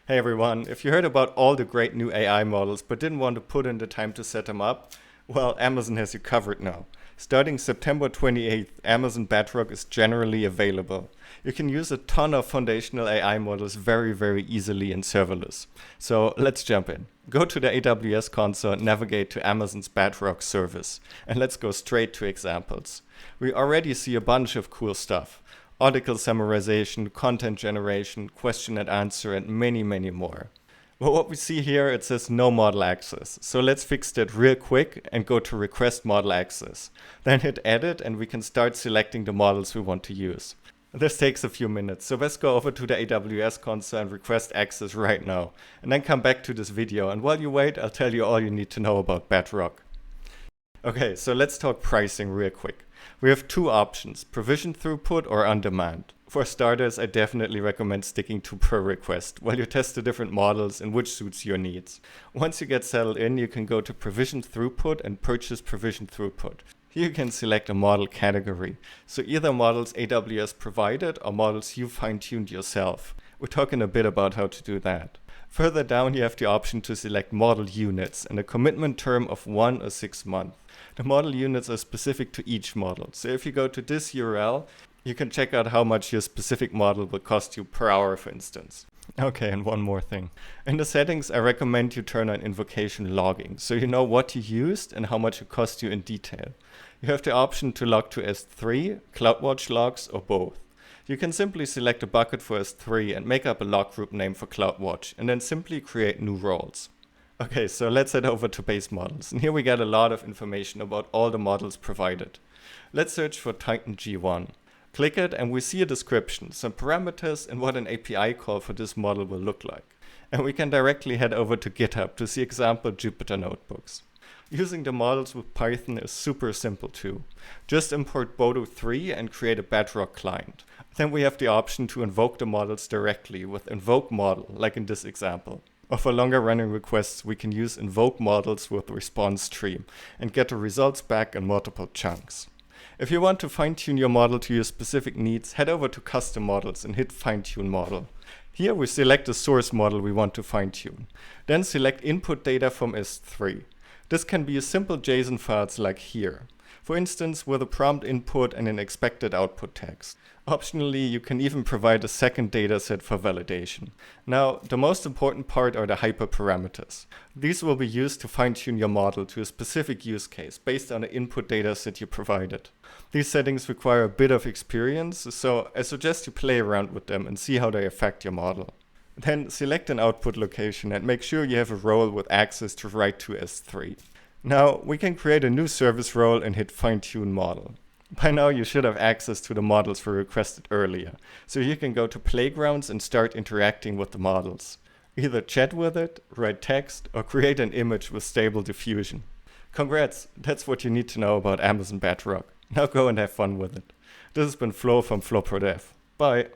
Hey everyone, if you heard about all the great new AI models but didn't want to put in the time to set them up, well, Amazon has you covered now. Starting September 28th, Amazon Bedrock is generally available. You can use a ton of foundational AI models very easily in serverless. So let's jump in. Go to the AWS console and navigate to Amazon's Bedrock service. And let's go straight to examples. We already see a bunch of cool stuff. Article summarization, content generation, question and answer, and many more. But what we see here, it says no model access. So let's fix that real quick and go to request model access. Then hit edit and we can start selecting the models we want to use. This takes a few minutes, so let's go over to the AWS console and request access right now. And then come back to this video, and while you wait, I'll tell you all you need to know about Bedrock. Okay, so let's talk pricing real quick. We have two options, provision throughput or on demand. For starters, I definitely recommend sticking to per request while you test the different models and which suits your needs. Once you get settled in, you can go to provision throughput and purchase provision throughput. Here you can select a model category, so either models AWS provided or models you fine-tuned yourself. We're talking a bit about how to do that. Further down, you have the option to select model units and a commitment term of 1 or 6 months. The model units are specific to each model, so if you go to this URL, you can check out how much your specific model will cost you per hour, for instance. Okay, and one more thing. In the settings, I recommend you turn on invocation logging, so you know what you used and how much it cost you in detail. You have the option to log to S3, CloudWatch logs, or both. You can simply select a bucket for S3 and make up a log group name for CloudWatch, and then simply create new roles. Okay, so let's head over to base models, and here we get a lot of information about all the models provided. Let's search for Titan G1. Click it and we see a description, some parameters, and what an API call for this model will look like. And we can directly head over to GitHub to see example Jupyter notebooks. Using the models with Python is super simple too. Just import Bodo 3 and create a Bedrock client. Then we have the option to invoke the models directly with invoke model, like in this example. Or for longer running requests, we can use invoke models with response stream and get the results back in multiple chunks. If you want to fine-tune your model to your specific needs, head over to custom models and hit fine-tune model. Here we select the source model we want to fine-tune. Then select input data from S3. This can be a simple JSON files like here. For instance, with a prompt input and an expected output text. Optionally, you can even provide a second dataset for validation. Now, the most important part are the hyperparameters. These will be used to fine-tune your model to a specific use case based on the input dataset you provided. These settings require a bit of experience, so I suggest you play around with them and see how they affect your model. Then select an output location and make sure you have a role with access to write to S3. Now, we can create a new service role and hit fine-tune model. By now you should have access to the models we requested earlier, so you can go to Playgrounds and start interacting with the models. Either chat with it, write text, or create an image with stable diffusion. Congrats, that's what you need to know about Amazon Bedrock. Now go and have fun with it. This has been Flo from Flowprodev. Bye!